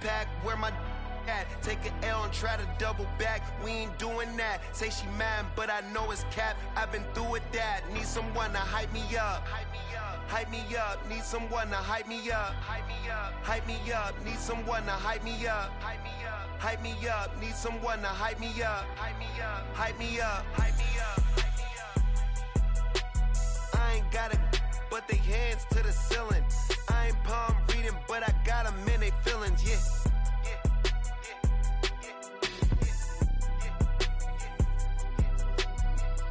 pack, where my at? Take an L and try to double back. We ain't doing that. Say she mad, but I know it's cap. I've been through with that. Need someone to hype me up. Hype me up. Need someone to hype me up. Hype me up. Need someone to hype me up. Hype me up. Need someone to hype me up. Hype me up. I ain't got it, but they hands to the ceiling. I ain't palm reading, but I got them in they feelings, yeah.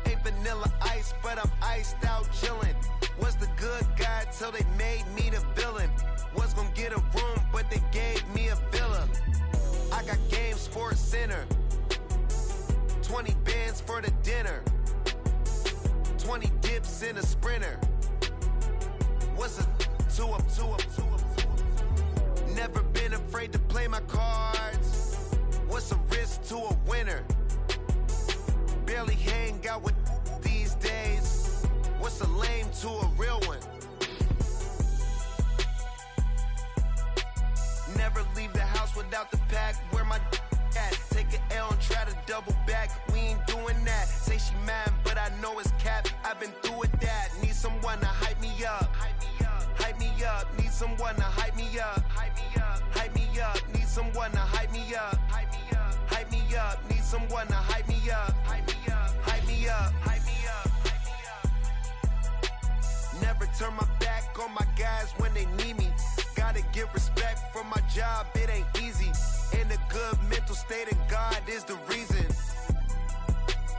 Ain't vanilla ice, but I'm iced out chillin'. Was the good guy till they made me the villain. Was gonna get a room, but they gave me a villa. I got game, Sports Center. 20 bands for the dinner. 20 dips in a sprinter. What's a two up? Never been afraid to play my cards. What's a risk to a winner? Barely hang out with these days. What's a lame to a real one? Never leave the house without the pack. Where my at? Take an L and try to double back. We ain't doing that. Say she mad, but I know it's cap. I've been through with that. Need someone to hype me up. Hype me up. Need someone to hype me up. Hype me up. Need someone to hype me up. Hype me up. Need someone to hype me up. Hype me up. Never turn my back on my guys when they need me. Gotta give respect for my job, it ain't easy. In a good mental state, and God is the reason.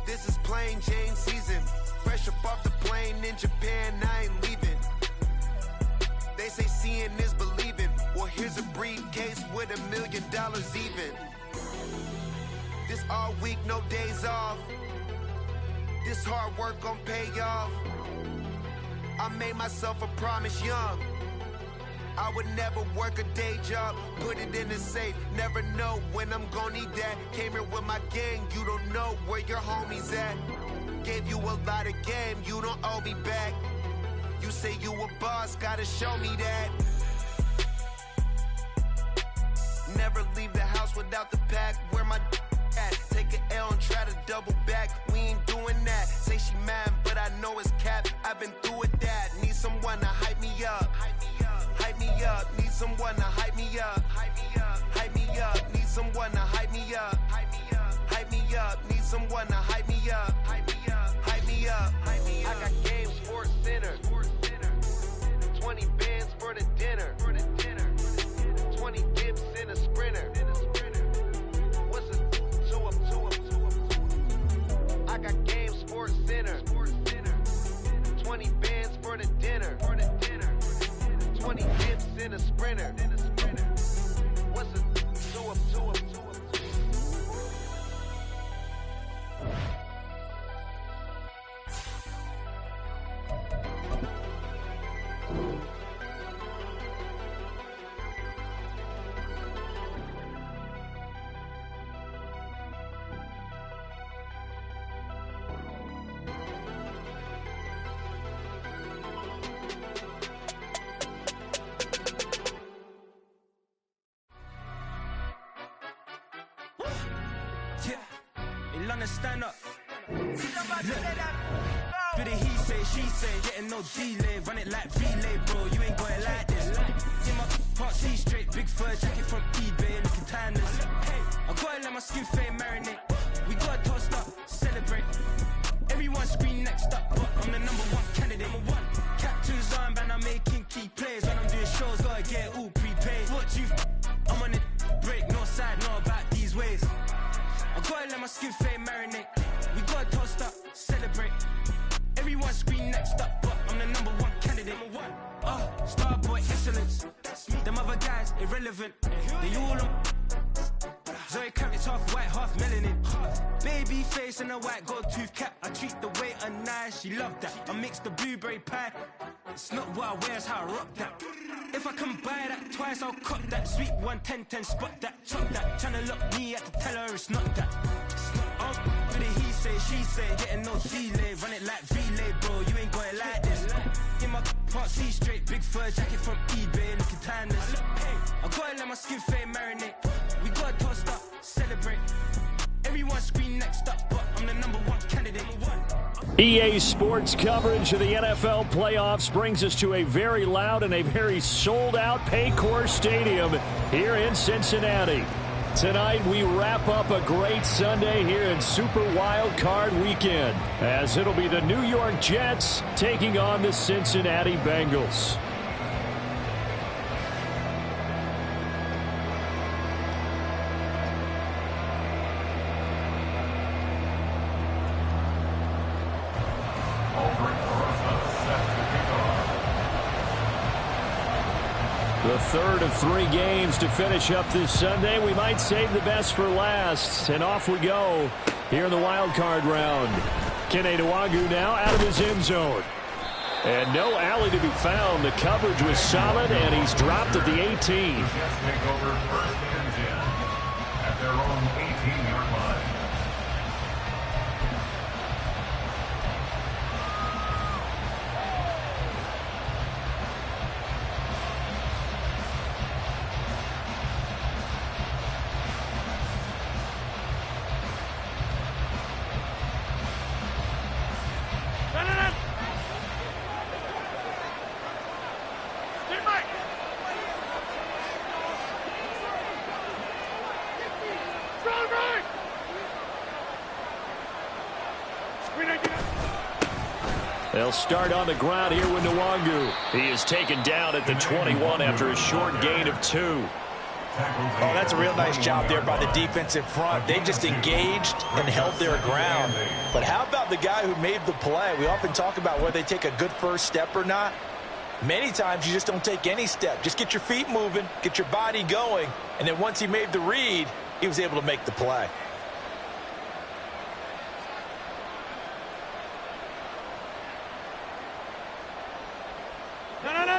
This is plain Jane season. Fresh up off the plane in Japan, I ain't leaving. They say seeing is believing. Well, here's a briefcase with $1 million even. This all week, no days off. This hard work gon' pay off. I made myself a promise young. I would never work a day job, put it in the safe. Never know when I'm gon' need that. Came here with my gang, you don't know where your homies at. Gave you a lot of game, you don't owe me back. You say you a boss, gotta show me that. Never leave the house without the pack. Where my at? Take an L and try to double back. We ain't doing that. Say she mad, but I know it's cap. I've been through with that. Need someone to hype me up. Hype me up. Need someone to hype me up. Hype me up. Need someone to hype me up. Hype me up. Need someone to hype me up. Hype me up. I got game, Sports Center. 20 bands for the dinner. 20 dips in a sprinter. What's a two up? I got game, Sports Center. 20 bands for the dinner. 20 dips in a sprinter. What's a two up? Stand up. Look. Do the he say, she say, getting no delay. Run it like relay, bro. You ain't got it like this. In my can't see straight. Big fur jacket from eBay, looking timeless. I gotta let my skin fade marinate. We gotta toast up, celebrate. Everyone scream next up, but I'm the #1 candidate. Captain's armband, I'm making key plays. When I'm doing shows, gotta get it all prepaid. What you? I'm on it, break, no side, know about these ways. I gotta let my skin fade marinate. We gotta toast up, celebrate. Everyone scream next up, but I'm the #1 candidate. Starboy excellence. Them other guys irrelevant. They all on. Zoe Kravitz half white, half melanin. Baby face and a white gold tooth cap. I treat the waiter nice, she love that. I mix the blueberry pie. It's not what I wear, it's how I rock that. If I can buy that twice, I'll cut that. Sweet 110, spot that, chop that. Tryna lock me at the teller, it's not that. Do the he say, she say, getting no delay. Run it like relay, bro, you ain't got it like this. In my Can't see straight, big fur jacket from eBay, looking timeless. I gotta let my skin fade marinate. We gotta toast up, celebrate. Everyone scream next up, but I'm the #1 candidate. EA Sports coverage of the NFL playoffs brings us to a very loud and a very sold-out Paycor Stadium here in Cincinnati. Tonight we wrap up a great Sunday here in Super Wild Card Weekend, as it'll be the New York Jets taking on the Cincinnati Bengals. The third of 3 games to finish up this Sunday. We might save the best for last. And off we go here in the wild card round. Kene Nwangwu now out of his end zone. And no alley to be found. The coverage was solid, and he's dropped at the 18. Jets take over first and 10 at their own 18-yard line. They'll start on the ground here with Nwangwu. He is taken down at the 21 after a short gain of 2. Oh, that's a real nice job there by the defensive front. They just engaged and held their ground. But how about the guy who made the play? We often talk about whether they take a good first step or not. Many times you just don't take any step. Just get your feet moving, get your body going, and then once he made the read, he was able to make the play.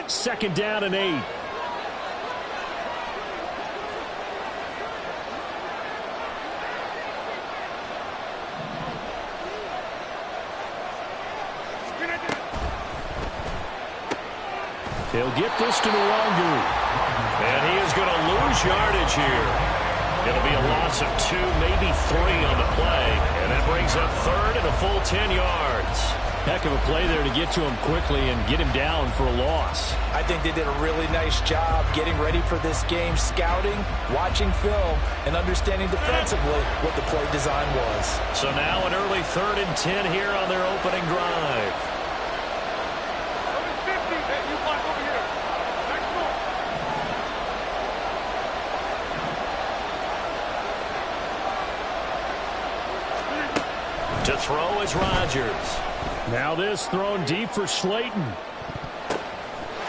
Second down and 8. He'll get this to Nwangwu. And he is going to lose yardage here. It'll be a loss of 2, maybe 3 on the play. And that brings up third and a full 10 yards. Heck of a play there to get to him quickly and get him down for a loss. I think they did a really nice job getting ready for this game, scouting, watching film, and understanding defensively what the play design was. So now an early 3rd and 10 here on their opening drive. To throw is Rodgers. Now this thrown deep for Slayton.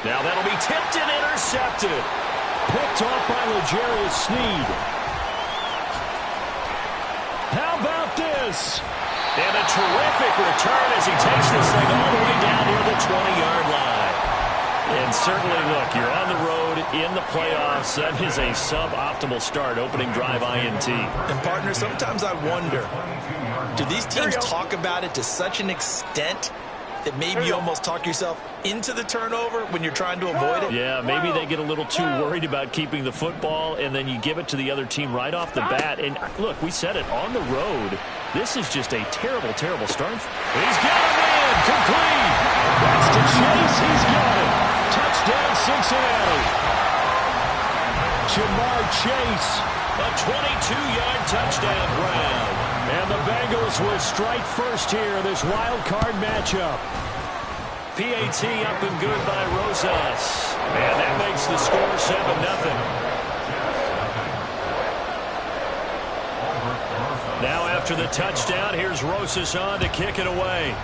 Now that'll be tipped and intercepted. Picked off by L'Jarius Sneed. How about this? And a terrific return as he takes this thing all the way down near the 20-yard line. And certainly, look, you're on the road in the playoffs. That is a suboptimal start, opening drive INT. And, partner, sometimes I wonder, do these teams talk about it to such an extent that maybe you almost talk yourself into the turnover when you're trying to avoid it? Yeah, maybe they get a little too worried about keeping the football, and then you give it to the other team right off the bat. And, look, we said it, on the road, this is just a terrible, terrible start. He's got a man, complete. That's to Chase, he's got it. Touchdown, Cincinnati. Jamar Chase, a 22-yard touchdown grab. And the Bengals will strike first here in this wild card matchup. PAT up and good by Rosas. And that makes the score 7-0. Now after the touchdown, here's Rosas on to kick it away.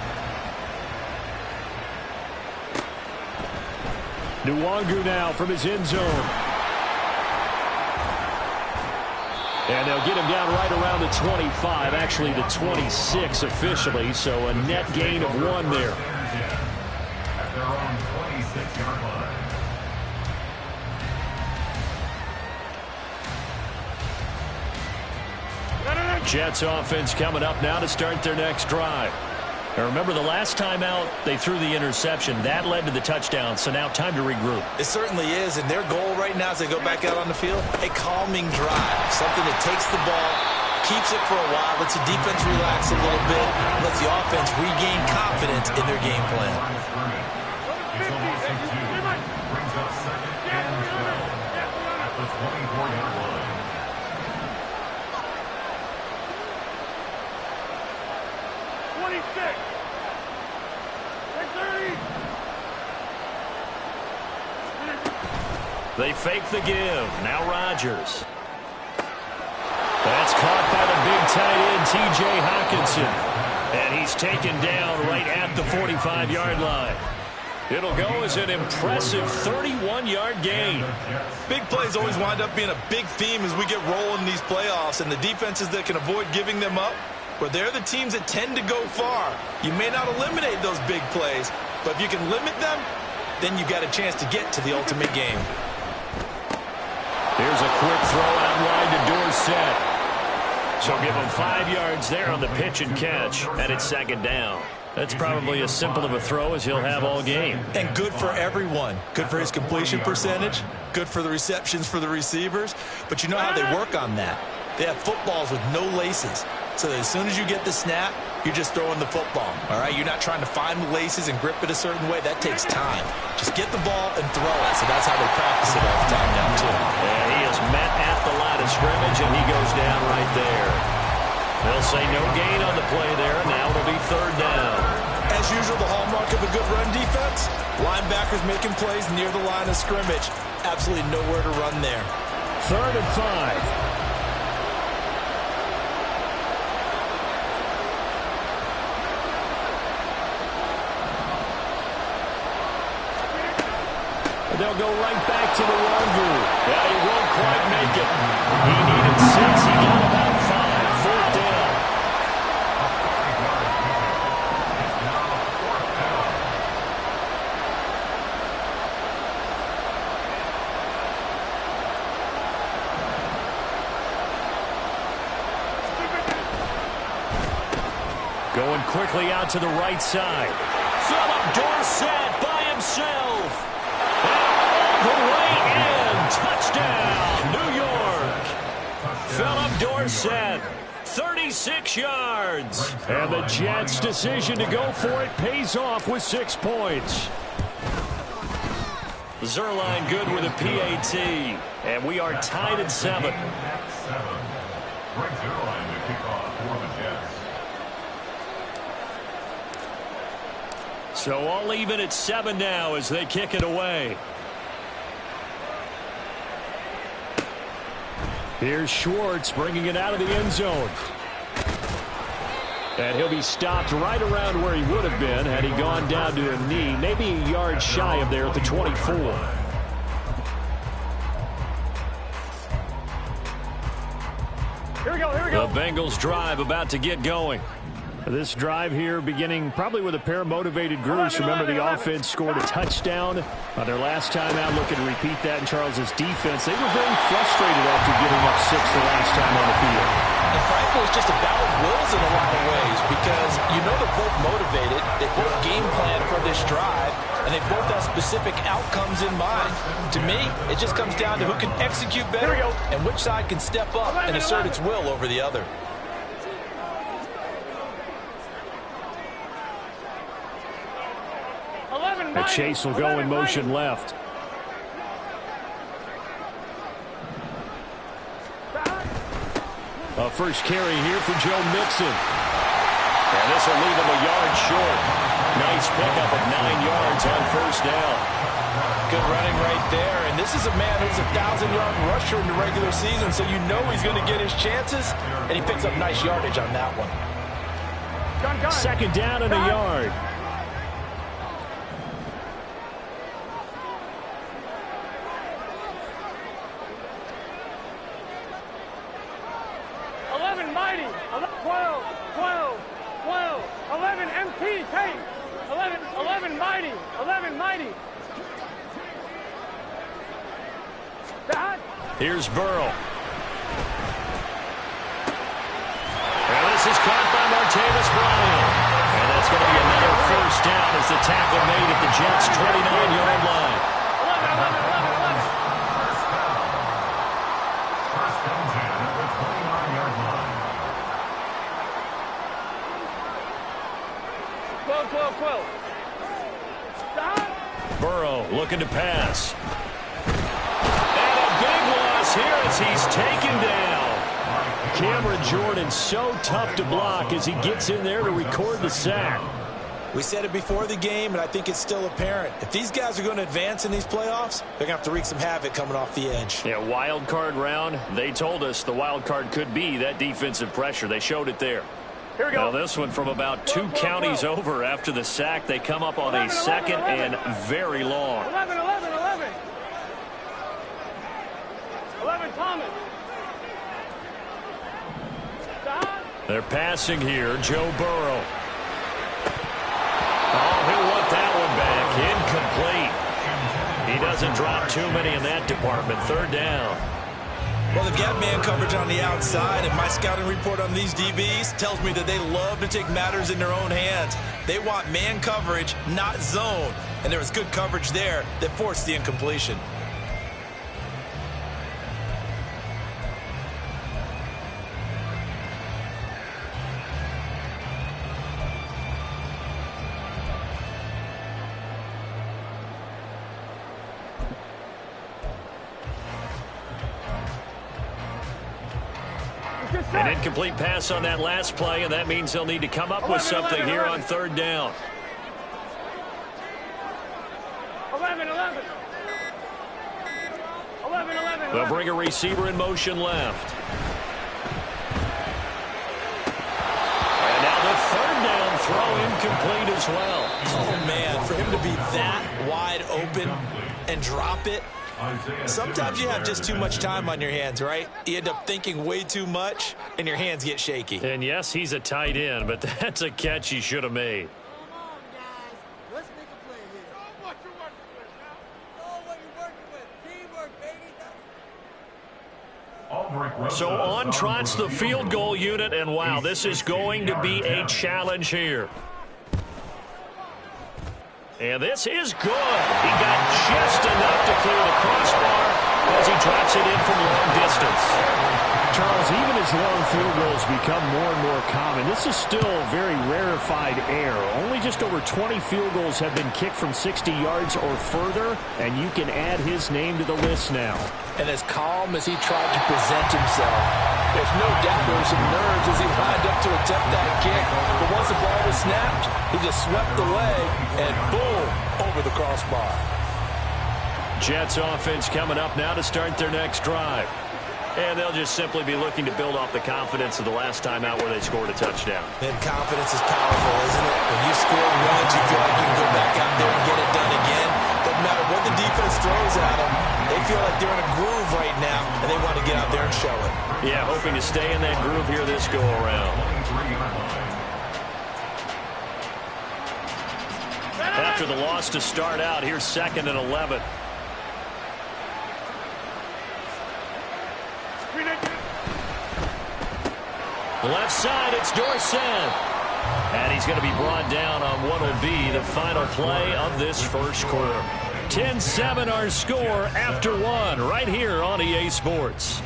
Nwangwu now from his end zone. And they'll get him down right around the 25, actually the 26 officially, so a net gain of 1 there. At their own 26-yard line. Jets offense coming up now to start their next drive. Now remember, the last time out, they threw the interception. That led to the touchdown, so now time to regroup. It certainly is, and their goal right now as they go back out on the field, a calming drive, something that takes the ball, keeps it for a while, lets the defense relax a little bit, lets the offense regain confidence in their game plan. It's almost a 2. Brings up 2nd and 12 at the 24-yard line. They fake the give. Now Rodgers. That's caught by the big tight end, T.J. Hockenson. And he's taken down right at the 45-yard line. It'll go as an impressive 31-yard gain. Big plays always wind up being a big theme as we get rolling in these playoffs, and the defenses that can avoid giving them up, where they're the teams that tend to go far. You may not eliminate those big plays, but if you can limit them, then you've got a chance to get to the ultimate game. Here's a quick throw out wide to Dorsett. So give him 5 yards there on the pitch and catch, and it's 2nd down. That's probably as simple of a throw as he'll have all game. And good for everyone. Good for his completion percentage. Good for the receptions for the receivers. But you know how they work on that. They have footballs with no laces. So that as soon as you get the snap, you're just throwing the football. All right, you're not trying to find the laces and grip it a certain way. That takes time. Just get the ball and throw it. So that's how they practice it all the time now, too. And he is met at the line of scrimmage, and he goes down right there. They'll say no gain on the play there. Now it'll be 3rd down. As usual, the hallmark of a good run defense, linebackers making plays near the line of scrimmage. Absolutely nowhere to run there. 3rd and 5. They'll go right back to the run group. Yeah, he won't quite make it. He needed 6. He got about 5. 4th down. Going quickly out to the right side. Philip Dorsett by himself. The way in. Touchdown, New York. Philip Dorsett, 36 yards. And the Jets' decision to go for it pays off with 6 points. Zerline good with a PAT. And we are tied at 7. Greg Zerline to kick off for the Jets. So all even at 7 now as they kick it away. Here's Schwartz bringing it out of the end zone. And he'll be stopped right around where he would have been had he gone down to a knee, maybe a yard shy of there at the 24. Here we go, here we go. The Bengals drive about to get going. This drive here beginning probably with a pair of motivated groups. Remember, the offense scored a touchdown on their last time out. Looking to repeat that in Charles's defense. They were very frustrated after giving up 6 the last time on the field. And frankly, it's just a battle of wills in a lot of ways because you know they're both motivated. They both game plan for this drive, and they both have specific outcomes in mind. To me, it just comes down to who can execute better and which side can step up and assert its will over the other. The Chase will go in motion left. A first carry here for Joe Mixon. And this will leave him a yard short. Nice pickup of 9 yards on first down. Good running right there. And this is a man who's a 1,000-yard rusher in the regular season, so you know he's going to get his chances. And he picks up nice yardage on that one. 2nd down and a yard. Mighty, 12, 12, 12, 11, MP, Tate, 11, Mighty, 11, Mighty. Here's Burrow. And this is caught by Martavis Bryant. And that's going to be down as the tackle made at the Jets' 29-yard line. 12. Burrow looking to pass. And a big loss here as he's taken down. Cameron Jordan so tough to block as he gets in there to record the sack. We said it before the game, and I think it's still apparent. If these guys are going to advance in these playoffs, they're going to have to wreak some havoc coming off the edge. Yeah, wild card round. They told us the wild card could be that defensive pressure. They showed it there. Here we go. Now this one from about 2 counties over after the sack. They come up on a second and very long. 11 Thomas. They're passing here. Joe Burrow. Oh, he'll want that one back. Incomplete. He doesn't drop too many in that department. Third down. Well, they've got man coverage on the outside, and my scouting report on these DBs tells me that they love to take matters in their own hands. They want man coverage, not zone. And there was good coverage there that forced the incompletion. An incomplete pass on that last play, and that means they'll need to come up with something here on third down. 11. They'll bring a receiver in motion left. And now the third down throw incomplete as well. Oh, man, for him to be that wide open and drop it. Sometimes you have just too much time on your hands, right? You end up thinking way too much, and your hands get shaky. And yes, he's a tight end, but that's a catch he should have made. Come on, guys. Let's make a play here. Show what you're working with now. Show what you're working with. Teamwork, baby. So on trots the field goal unit, and wow, this is going to be a challenge here. And this is good. He got just enough to clear the crossbar as he drops it in from long distance. Charles, even as long field goals become more and more common, this is still very rarefied air. Only just over 20 field goals have been kicked from 60 yards or further, and you can add his name to the list now. And as calm as he tried to present himself, there's no doubt there were some nerves as he lined up to attempt that kick. But once the ball was snapped, he just swept away and boom, over the crossbar. Jets offense coming up now to start their next drive. And they'll just simply be looking to build off the confidence of the last time out where they scored a touchdown. And confidence is powerful, isn't it? When you score once, you feel like you can go back out there and get it done again. Doesn't matter what the defense throws at them. They feel like they're in a groove right now, and they want to get out there and show it. Yeah, hoping to stay in that groove here this go-around. After the loss to start out, here's 2nd and 11. Left side, it's Dorsett. And he's going to be brought down on what will be the final play of this first quarter. 10-7 our score after one right here on EA Sports.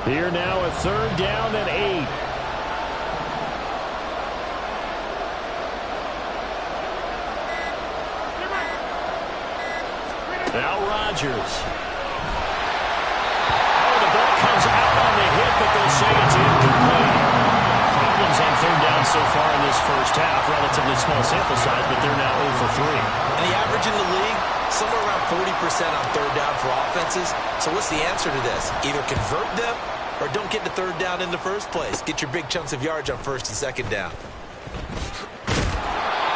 Here now a 3rd down and 8. Now Rodgers. Oh, the ball comes out on the hit, but they'll say it's incomplete. Problems on 3rd down so far in this first half. Relatively small sample size, but they're now 0 for 3. And the average in the league, somewhere around 40% on 3rd down for offenses. So what's the answer to this? Either convert them or don't get to 3rd down in the first place. Get your big chunks of yards on 1st and 2nd down.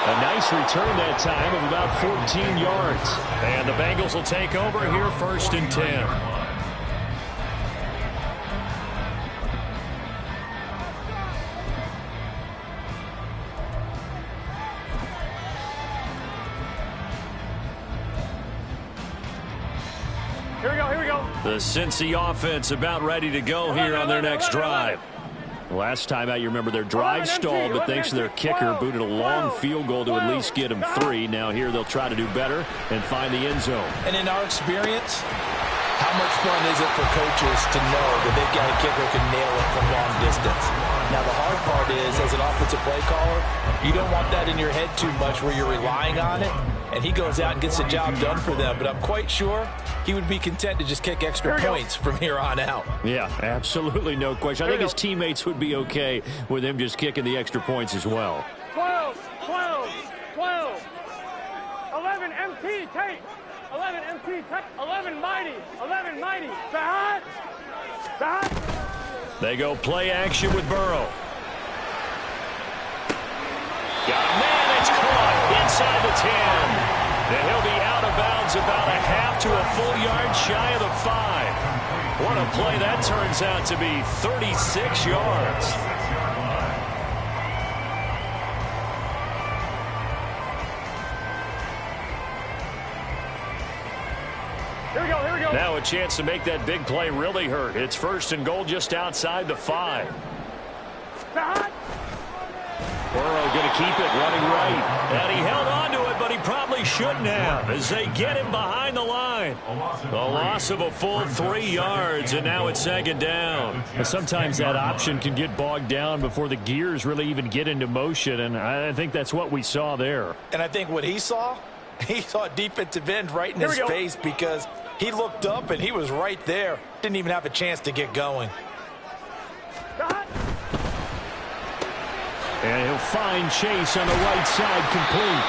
A nice return that time of about 14 yards. And the Bengals will take over here 1st and 10. Here we go. The Cincy offense about ready to go here on their next drive. Last time out, you remember their drive stalled, but thanks to their kicker, booted a long field goal to at least get them 3. Now here they'll try to do better and find the end zone. And in our experience, how much fun is it for coaches to know that they've got a kicker who can nail it from long distance? Now the hard part is, as an offensive play caller, you don't want that in your head too much where you're relying on it. And he goes out and gets the job done for them. But I'm quite sure he would be content to just kick extra points from here on out. Yeah, absolutely no question. I think his teammates would be okay with him just kicking the extra points as well. 12. 11 MT, take. 11 MT, take. 11 mighty. 11 mighty. Back. They go play action with Burrow. Got a man, it's caught inside the 10. And he'll be out of bounds about a half to a full yard shy of the 5. What a play that turns out to be, 36 yards. Here we go. Now a chance to make that big play really hurt. It's 1st and goal just outside the 5. Burrow going to keep it running right. And he held on to it, but he probably shouldn't have as they get him behind the line. A loss of a full 3 yards, and now it's 2nd down. Sometimes that option can get bogged down before the gears really even get into motion, and I think that's what we saw there. And I think what he saw a defensive end right in his face because he looked up and he was right there. Didn't even have a chance to get going. And he'll find Chase on the right side complete.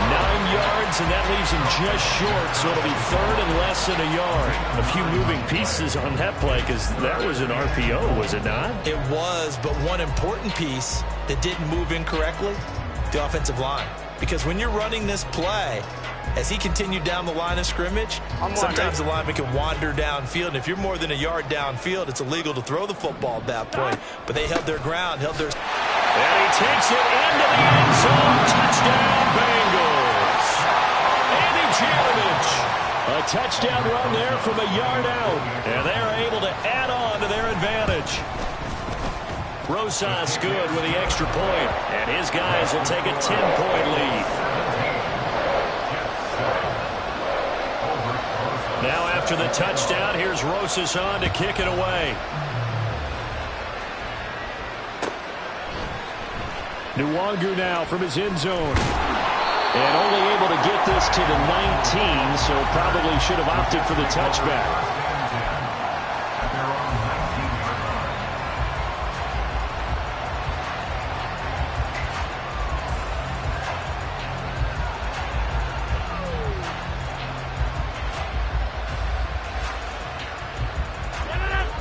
9 yards, and that leaves him just short, so it'll be 3rd and less than a yard. A few moving pieces on that play because that was an RPO, was it not? It was, but one important piece that didn't move incorrectly, the offensive line. Because when you're running this play, as he continued down the line of scrimmage, sometimes the lineman can wander downfield. And if you're more than a yard downfield, it's illegal to throw the football at that point. But they held their ground, held their... And he takes it into the end zone. Touchdown, Bengals. Andy Janovich. A touchdown run there from a yard out. And they're able to add on to their advantage. Rosas good with the extra point. And his guys will take a 10-point lead. Now after the touchdown, here's Rosas on to kick it away. Nwangu now from his end zone. And only able to get this to the 19, so probably should have opted for the touchback.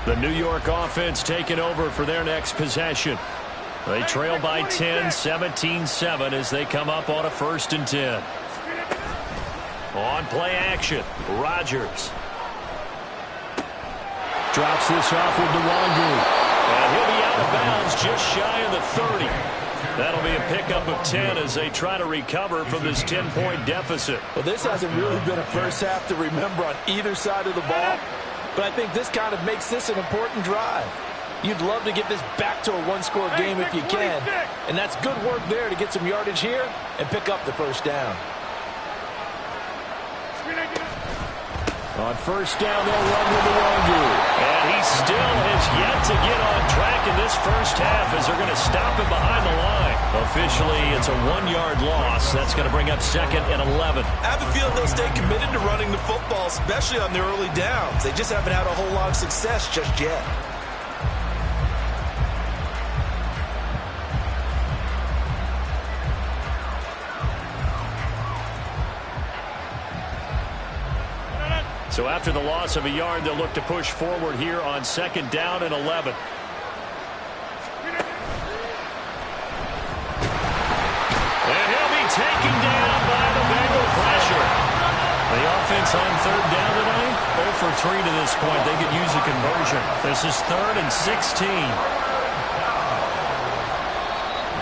The New York offense taking over for their next possession. They trail by 10, 17-7 as they come up on a 1st and 10. On play action, Rodgers. Drops this off with Nwangu. And he'll be out of bounds just shy of the 30. That'll be a pickup of 10 as they try to recover from this 10-point deficit. Well, this hasn't really been a first half to remember on either side of the ball. But I think this kind of makes this an important drive. You'd love to get this back to a one-score game if you can. And that's good work there to get some yardage here and pick up the 1st down. On 1st down, they'll run with Nwangu. And he still has yet to get on track in this 1st half as they're going to stop him behind the line. Officially, it's a 1-yard loss. That's going to bring up 2nd and 11. I have a feeling they'll stay committed to running the football, especially on their early downs. They just haven't had a whole lot of success just yet. So after the loss of a yard, they'll look to push forward here on 2nd down and 11. And he'll be Giants on third down today? 0 for 3 to this point. They could use a conversion. This is 3rd and 16.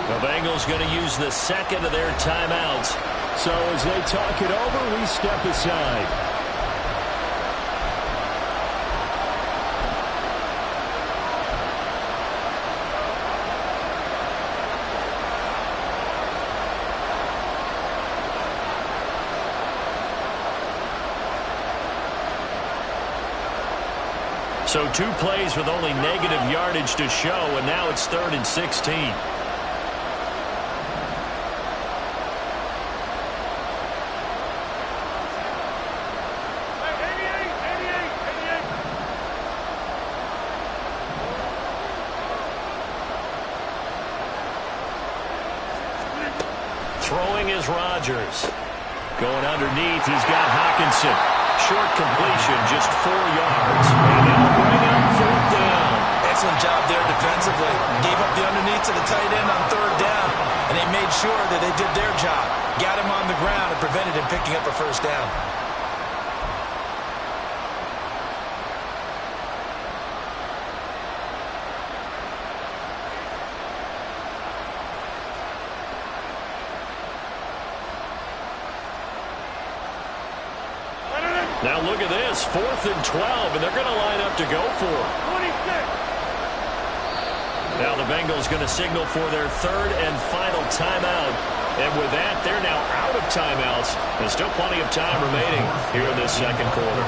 The Bengals going to use the second of their timeouts. So as they talk it over, we step aside. So 2 plays with only negative yardage to show, and now it's 3rd and 16. Throwing is Rodgers. Going underneath, he's got Hockenson. Short completion, just 4 yards. And they'll bring up 4th down. Excellent job there defensively. Gave up the underneath to the tight end on 3rd down, and they made sure that they did their job. Got him on the ground and prevented him picking up a 1st down. Now look at this, 4th and 12, and they're going to line up to go for it. 26. Now the Bengals going to signal for their 3rd and final timeout. And with that, they're now out of timeouts. There's still plenty of time remaining here in this 2nd quarter.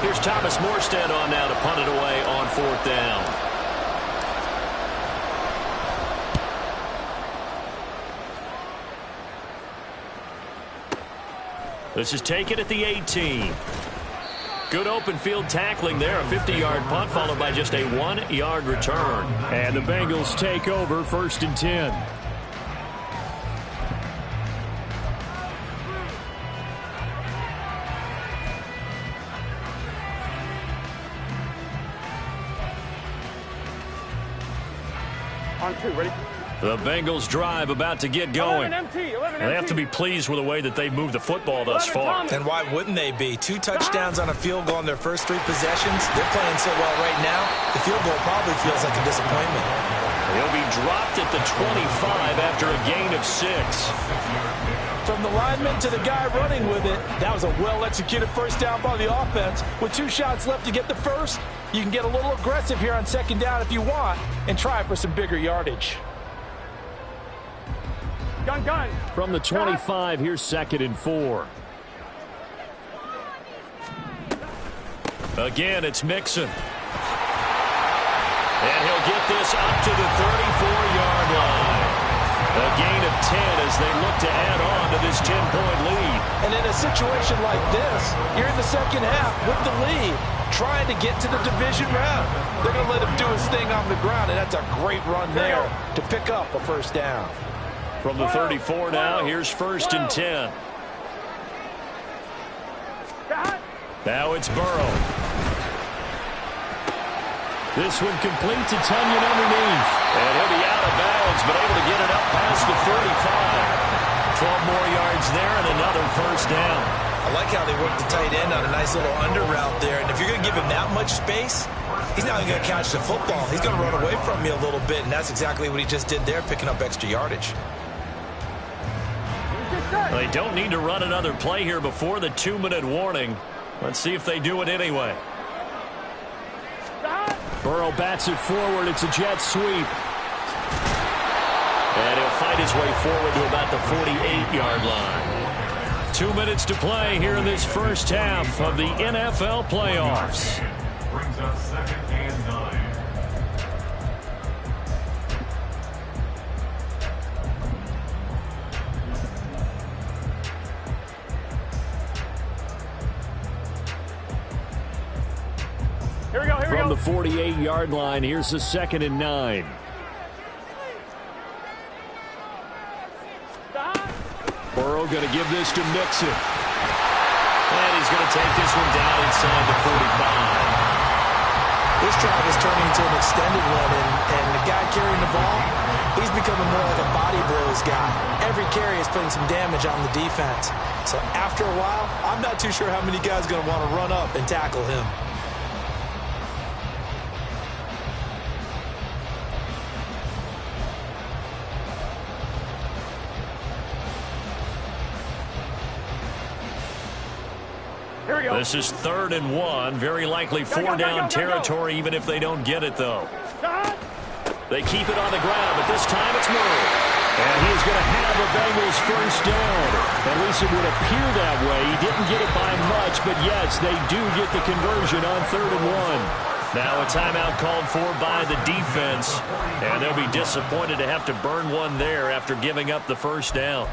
Here's Thomas Morstead on now to punt it away on 4th down. This is taken at the 18. Good open field tackling there. A 50-yard punt followed by just a 1-yard return. And the Bengals take over 1st and 10. On 2, ready? The Bengals drive about to get going. 11 empty, 11 They have to be pleased with the way that they've moved the football thus far. And why wouldn't they be? 2 touchdowns on a field goal in their first 3 possessions. They're playing so well right now, the field goal probably feels like a disappointment. He'll be dropped at the 25 after a gain of 6. From the lineman to the guy running with it, that was a well-executed 1st down by the offense. With 2 shots left to get the 1st, you can get a little aggressive here on 2nd down if you want and try for some bigger yardage. Gun. From the 25, here's 2nd and 4. Again, it's Mixon. And he'll get this up to the 34-yard line. A gain of 10 as they look to add on to this 10-point lead. And in a situation like this, you're in the 2nd half with the lead, trying to get to the division round. They're going to let him do his thing on the ground, and that's a great run there to pick up a 1st down. From the 34 now, here's 1st and 10. Now it's Burrow. This one complete to Tunyon underneath. And he'll be out of bounds, but able to get it up past the 35. 12 more yards there and another 1st down. I like how they work the tight end on a nice little under route there. And if you're going to give him that much space, he's not even going to catch the football. He's going to run away from me a little bit, and that's exactly what he just did there, picking up extra yardage. They don't need to run another play here before the 2-minute warning. Let's see if they do it anyway. Burrow bats it forward. It's a jet sweep. And he'll fight his way forward to about the 48-yard line. 2 minutes to play here in this 1st half of the NFL playoffs. Brings up 2nd and 9. From the 48-yard line, here's the 2nd and 9. Burrow going to give this to Mixon. And he's going to take this one down inside the 45. This drive is turning into an extended one, and the guy carrying the ball, he's becoming more like a body blows guy. Every carry is putting some damage on the defense. So after a while, I'm not too sure how many guys are going to want to run up and tackle him. Here we go. This is 3rd and 1. Very likely 4-down territory, even if they don't get it, though. They keep it on the ground, but this time it's Murray. And he is going to have a Bengals first down. At least it would appear that way. He didn't get it by much, but yes, they do get the conversion on 3rd and 1. Now a timeout called for by the defense, and they'll be disappointed to have to burn one there after giving up the first down.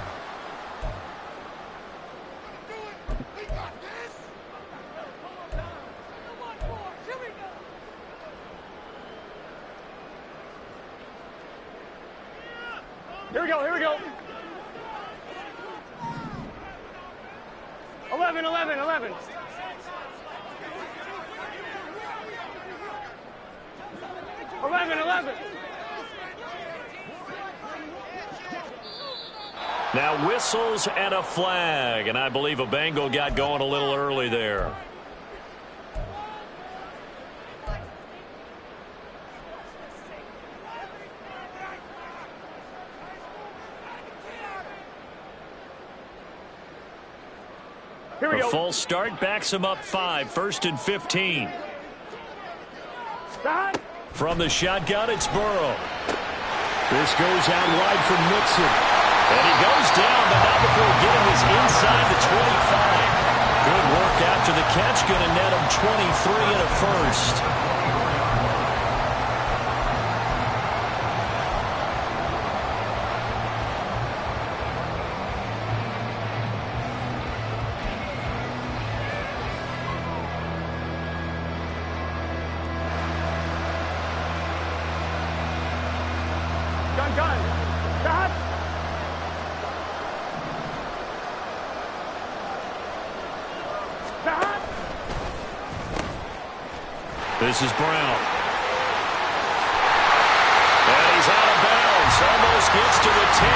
Here we go, here we go. 11, 11, 11. Now whistles and a flag, and I believe a Bengal got going a little early there. A full start backs him up 5, 1st and 15. From the shotgun, it's Burrow. This goes out wide for Mixon. And he goes down, but not before getting his inside the 25. Good work after the catch, going to net him 23 and a first. This is Brown. And he's out of bounds. Almost gets to the 10.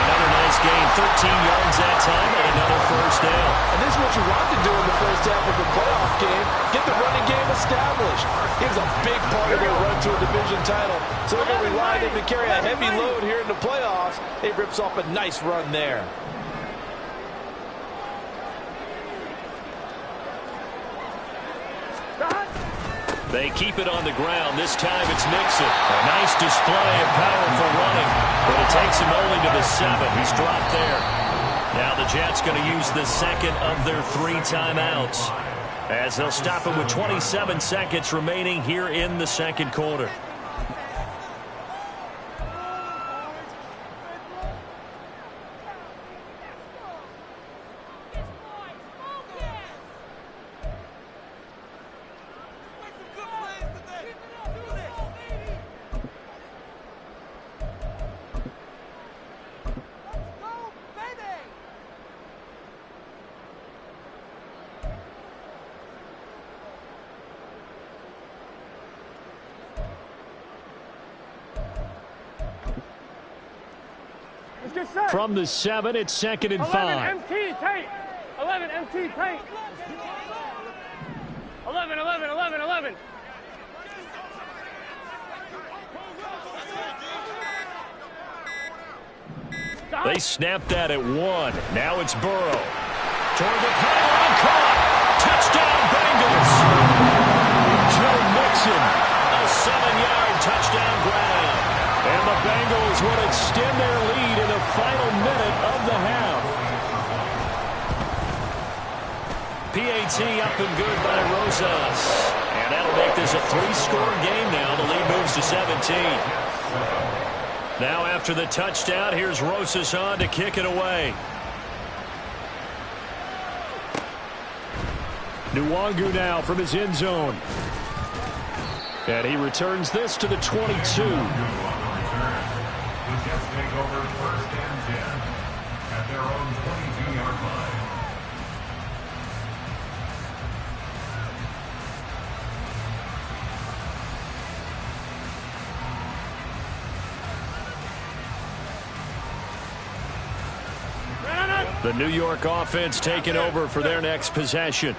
Another nice gain, 13 yards that time, and another first down. And this is what you want to do in the first half of the playoff game. Get the running game established. He was a big part of their run to a division title. So they're going to rely on him to carry a heavy load here in the playoffs. He rips off a nice run there. They keep it on the ground. This time it's Mixon. A nice display of powerful running, but it takes him only to the 7. He's dropped there. Now the Jets going to use the second of their 3 timeouts, as they'll stop it with 27 seconds remaining here in the second quarter. From the 7, it's 2nd and 5. 11 MT tape. 11 MT tape. 11, 11, 11, 11. They snapped that at 1. Now it's Burrow. Toward the pylon, caught. Touchdown, Bengals. Joe Mixon, a 7-yard touchdown grab. And the Bengals will extend their lead in the final minute of the half. PAT up and good by Rosas. And that'll make this a 3-score game now. The lead moves to 17. Now after the touchdown, here's Rosas on to kick it away. Nwangu now from his end zone. And he returns this to the 22. The Jets take over 1st and 10 at their own 22-yard line. The New York offense taking over for their next possession.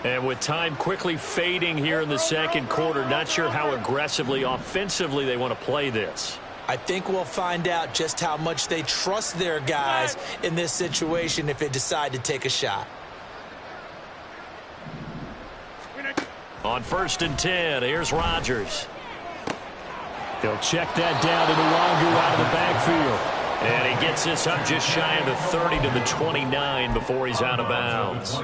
And with time quickly fading here in the second quarter, not sure how aggressively, offensively they want to play this. I think we'll find out just how much they trust their guys in this situation if they decide to take a shot. On 1st and 10, here's Rodgers. He'll check that down to Nwangu out of the backfield. And he gets this up just shy of the 30 to the 29 before he's out of bounds.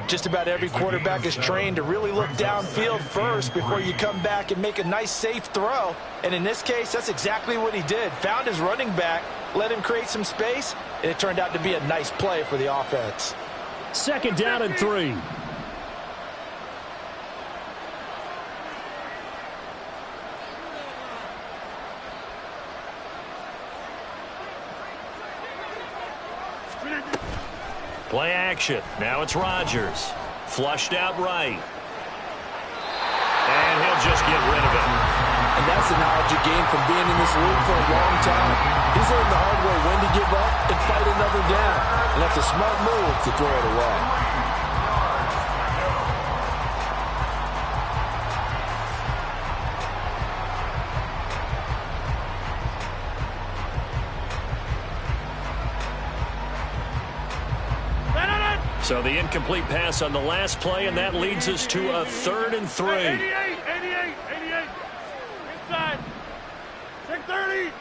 Just about every quarterback is trained to really look downfield first before you come back and make a nice, safe throw. And in this case, that's exactly what he did. Found his running back, let him create some space, and it turned out to be a nice play for the offense. 2nd down and 3. Play action. Now it's Rodgers. Flushed out right. And he'll just get rid of it. And that's the knowledge you gain from being in this league for a long time. He's learned the hard way when to give up and fight another down. And that's a smart move to throw it away. So the incomplete pass on the last play, and that leads us to a 3rd and 3. 88. Inside. 630.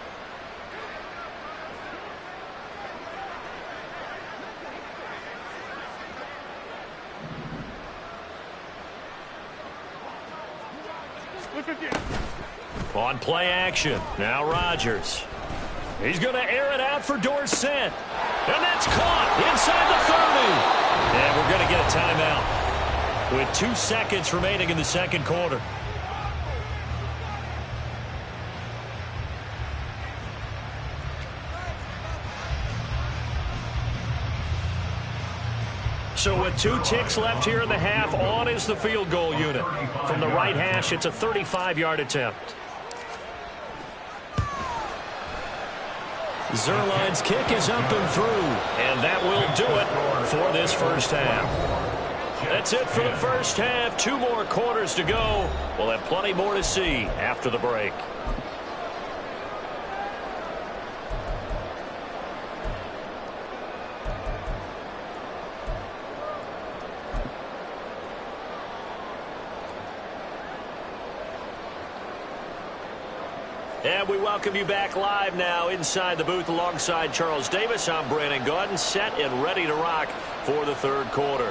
On play action, now Rodgers. He's going to air it out for Dorsett. And that's caught inside the 30. And we're going to get a timeout with 2 seconds remaining in the second quarter. So with 2 ticks left here in the half, on is the field goal unit. From the right hash, it's a 35-yard attempt. Zerline's kick is up and through, and that will do it for this first half. That's it for the first half. 2 more quarters to go. We'll have plenty more to see after the break. And we welcome you back live now inside the booth alongside Charles Davis. I'm Brandon Gaudin, set and ready to rock for the third quarter.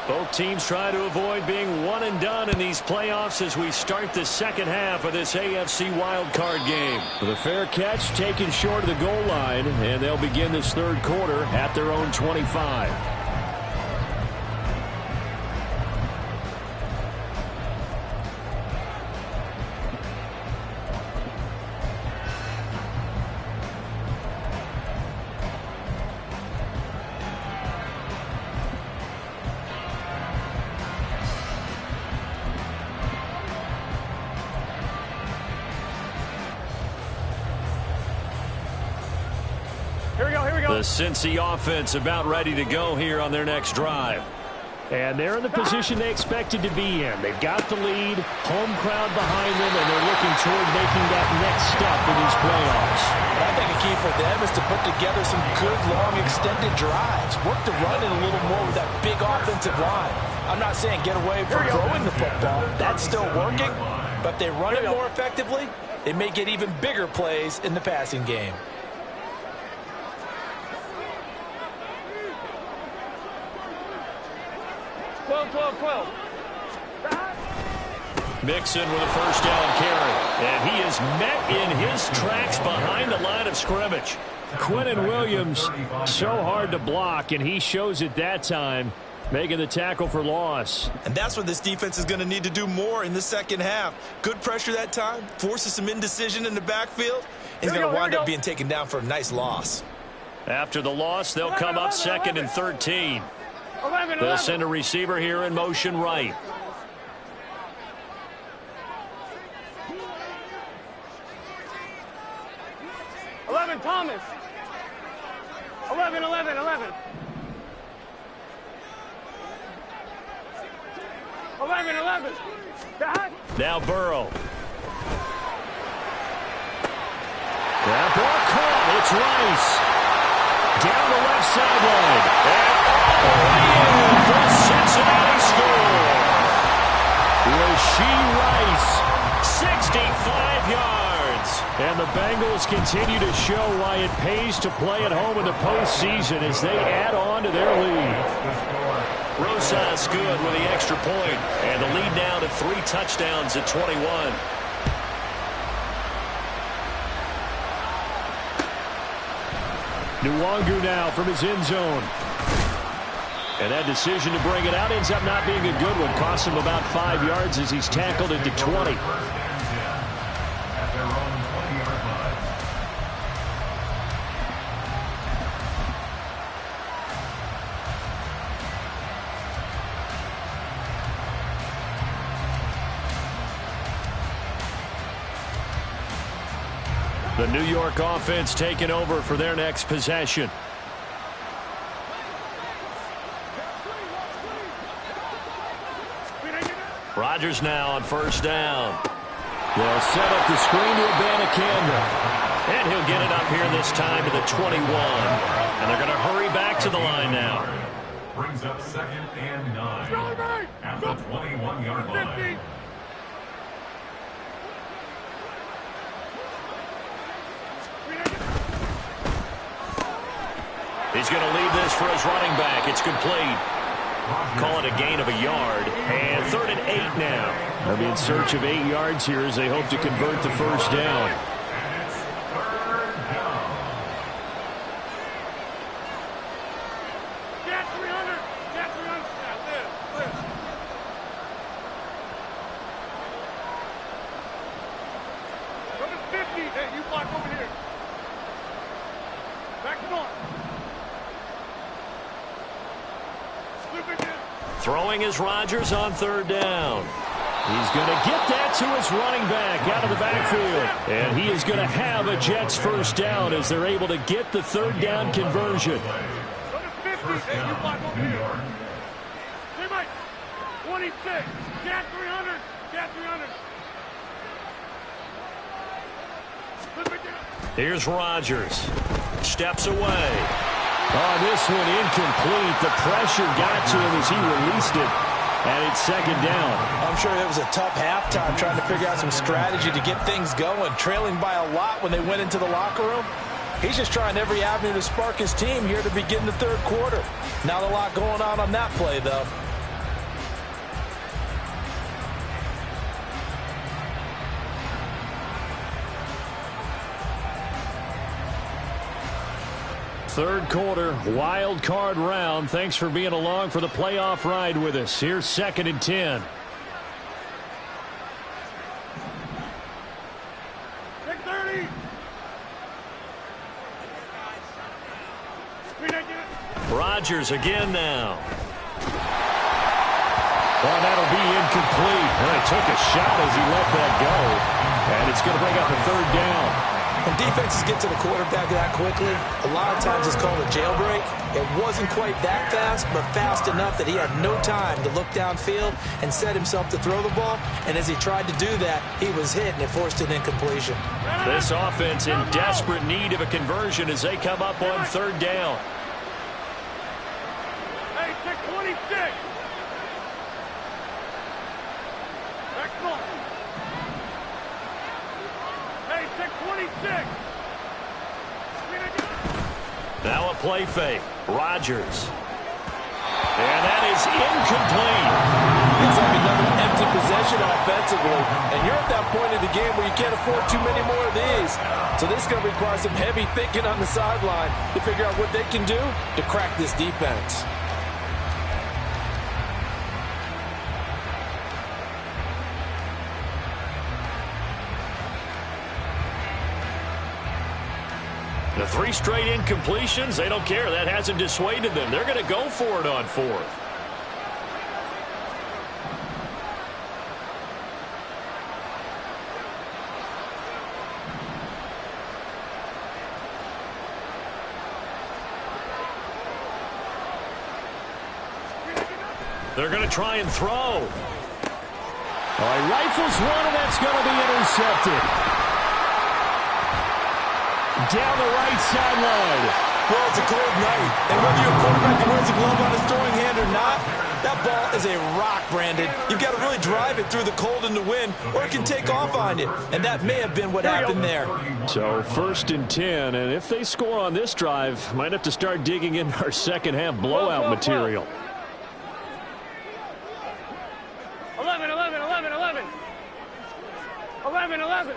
Both teams try to avoid being one and done in these playoffs as we start the second half of this AFC wildcard game. The fair catch taken short of the goal line, and they'll begin this third quarter at their own 25. The Cincy offense about ready to go here on their next drive. And they're in the position they expected to be in. They've got the lead, home crowd behind them, and they're looking toward making that next step in these playoffs. And I think a key for them is to put together some good, long, extended drives. Work the run in a little more with that big offensive line. I'm not saying get away from throwing the football. That's still working. But if they run it more effectively, they may get even bigger plays in the passing game. Mixon with a first down carry. And he is met in his tracks behind the line of scrimmage. Quinnen Williams, so hard to block, and he shows it that time, making the tackle for loss. And that's what this defense is going to need to do more in the second half. Good pressure that time, forces some indecision in the backfield. He's going to wind up being taken down for a nice loss. After the loss, they'll come up 2nd and 13. They'll send a receiver here in motion right. Thomas. 11. 11. Now Burrow. That ball caught. It's Rice. Down the left sideline. And all the way in for a Cincinnati score. Rashee Rice, 65 yards. And the Bengals continue to show why it pays to play at home in the postseason as they add on to their lead. Rosas good with the extra point, and the lead now to 3 touchdowns at 21. Nwangu now from his end zone. And that decision to bring it out ends up not being a good one. Costs him about 5 yards as he's tackled into 20. The New York offense taking over for their next possession. Rodgers now on first down. They'll set up the screen to Abanikanda. And he'll get it up here this time to the 21. And they're going to hurry back to the line now. Brings up 2nd and 9 at the 21-yard line. He's going to leave this for his running back. It's complete. Call it a gain of a yard. And 3rd and 8 now. They'll be in search of 8 yards here as they hope to convert the first down. And it's 3rd down. Get 300. Get 300. Yeah, live. Number 50. Hey, you block over here. Back them on. Throwing is Rodgers on 3rd down. He's going to get that to his running back out of the backfield. And he is going to have a Jets first down as they're able to get the 3rd down conversion. Number 50. Hey, you block over here. Hey, Mike. 26. Get 300. Get 300. Here's Rodgers. Steps away. Oh, this one incomplete. The pressure got to him as he released it. And it's 2nd down. I'm sure it was a tough halftime trying to figure out some strategy to get things going. Trailing by a lot when they went into the locker room. He's just trying every avenue to spark his team here to begin the 3rd quarter. Not a lot going on that play, though. Third quarter, wild card round. Thanks for being along for the playoff ride with us. Here's 2nd and 10. Take 30. Rodgers again now. Well, that'll be incomplete. Well, he took a shot as he let that go. And it's going to bring up a 3rd down. When defenses get to the quarterback that quickly, a lot of times it's called a jailbreak. It wasn't quite that fast, but fast enough that he had no time to look downfield and set himself to throw the ball. And as he tried to do that, he was hit, and it forced an incompletion. This offense in desperate need of a conversion as they come up on 3rd down. Hey, take 26. Back on. Hey, take 26. Now a play fake. Rodgers. And that is incomplete. It's like another empty possession offensively. And you're at that point in the game where you can't afford too many more of these. So this is going to require some heavy thinking on the sideline to figure out what they can do to crack this defense. The 3 straight incompletions, they don't care. That hasn't dissuaded them. They're going to go for it on 4th. They're going to try and throw. All right, rifles one, and that's going to be intercepted. Down the right sideline. Well, it's a cold night, and whether you're a quarterback who wears a glove on his throwing hand or not, that ball is a rock, Brandon. You've got to really drive it through the cold and the wind, or it can take off on you, and that may have been what happened there. So 1st and 10, and if they score on this drive, might have to start digging in our second half blowout material. 11. 11.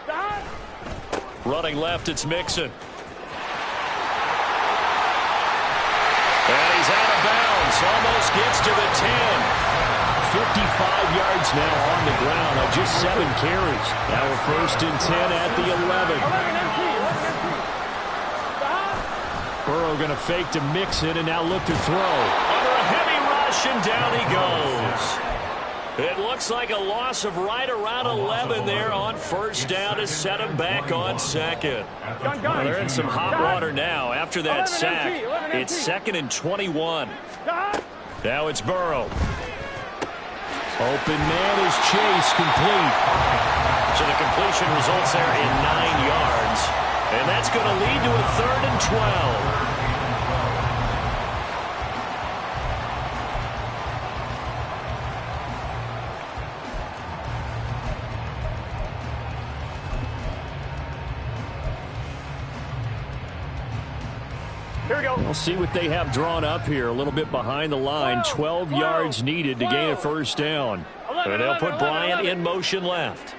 Stop. Running left, it's Mixon. And he's out of bounds. Almost gets to the 10. 55 yards now on the ground on just 7 carries. Now a 1st and 10 at the 11. Burrow going to fake to Mixon and now look to throw. Under a heavy rush, and down he goes. It looks like a loss of right around 11 there on 1st down to set him back on 2nd. Well, they're in some hot water now after that sack. It's 2nd and 21. Now it's Burrow. Open man is Chase, complete. So the completion results there in 9 yards. And that's going to lead to a 3rd and 12. We'll see what they have drawn up here. A little bit behind the line. 12 yards needed to gain a 1st down. And they'll put Bryant in motion left.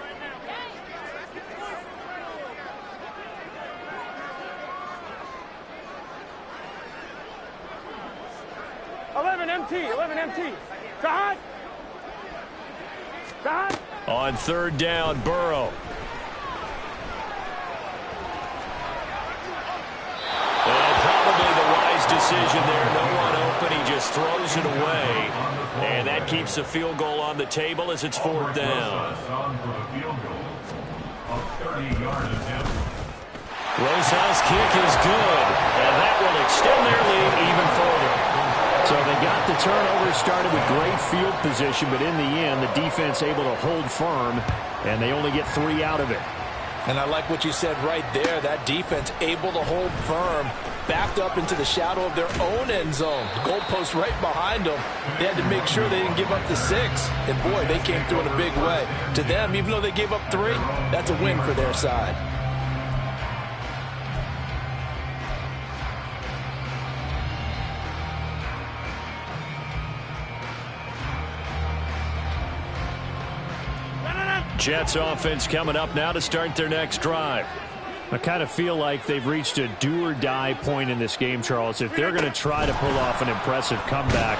Eleven empty. Shot. On 3rd down, Burrow. Decision there, no one open, he just throws it away, and that keeps the field goal on the table as it's 4th down. Rosa's kick is good, and that will extend their lead even further. So they got the turnover started with great field position, but in the end, the defense able to hold firm, and they only get 3 out of it. And I like what you said right there. That defense able to hold firm, backed up into the shadow of their own end zone. The goalpost right behind them. They had to make sure they didn't give up the 6. And, boy, they came through in a big way. To them, even though they gave up 3, that's a win for their side. Jets offense coming up now to start their next drive. I kind of feel like they've reached a do-or-die point in this game, Charles. If they're going to try to pull off an impressive comeback,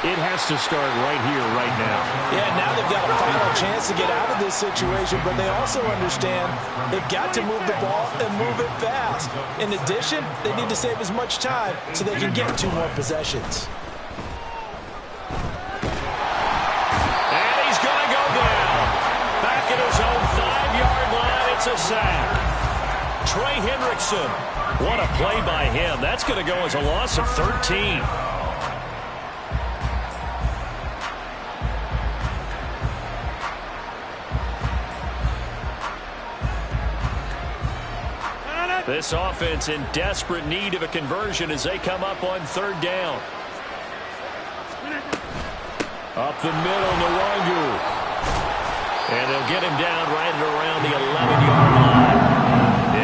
it has to start right here, right now. Yeah, now they've got a final chance to get out of this situation, but they also understand they've got to move the ball and move it fast. In addition, they need to save as much time so they can get 2 more possessions. And he's going to go down. Back at his own 5-yard line, it's a sack. Trey Hendrickson. What a play by him. That's going to go as a loss of 13. This offense in desperate need of a conversion as they come up on 3rd down. Up the middle, Nwangu. And they'll get him down right around the 11-yard line.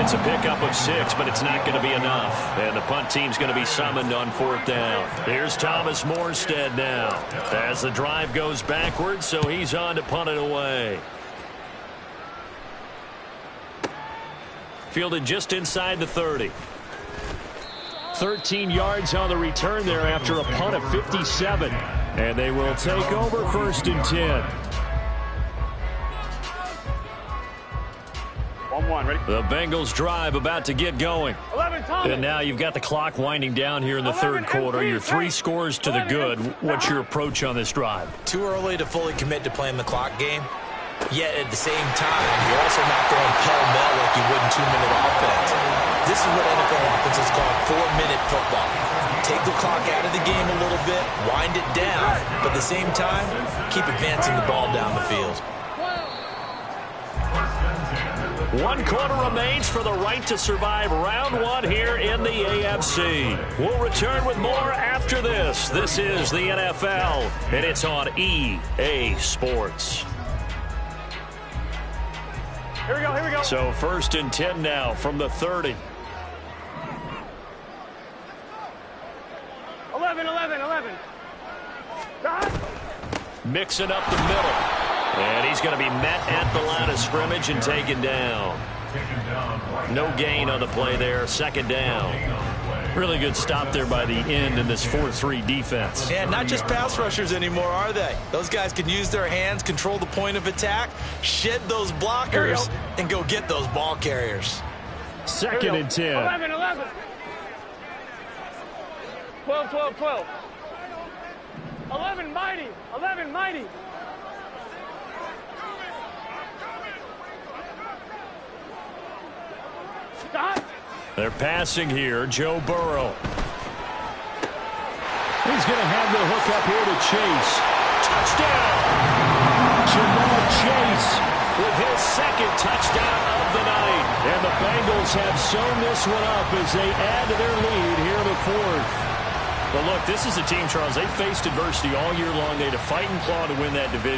It's a pickup of 6, but it's not going to be enough. And the punt team's going to be summoned on 4th down. Here's Thomas Morstead now as the drive goes backwards, so he's on to punt it away. Fielded just inside the 30. 13 yards on the return there after a punt of 57. And they will take over 1st and 10. 1-1, ready? The Bengals drive about to get going. 11, Thomas. And now you've got the clock winding down here in the 3rd quarter. Your 3 scores to the good. What's your approach on this drive? Too early to fully commit to playing the clock game. Yet at the same time, you're also not going pell-mell like you would in 2-minute offense. This is what NFL offenses call 4-minute football. Take the clock out of the game a little bit, wind it down, but at the same time, keep advancing the ball down the field. 1 quarter remains for the right to survive round 1 here in the AFC. We'll return with more after this. This is the NFL, and it's on EA Sports. Here we go, here we go. So 1st and 10 now from the 30. 11. Dot. Mixing up the middle. And he's going to be met at the line of scrimmage and taken down. No gain on the play there. 2nd down. Really good stop there by the end in this 4-3 defense. Yeah, not just pass rushers anymore, are they? Those guys can use their hands, control the point of attack, shed those blockers, and go get those ball carriers. 2nd and 10. 11. 12. 11 mighty. Dot. They're passing here. Joe Burrow. He's going to have the hook up here to Chase. Touchdown! Jamal Chase with his 2nd touchdown of the night. And the Bengals have sewn this one up as they add to their lead here in the 4th. But look, this is a team, Charles, they faced adversity all year long. They had to fight and claw to win that division.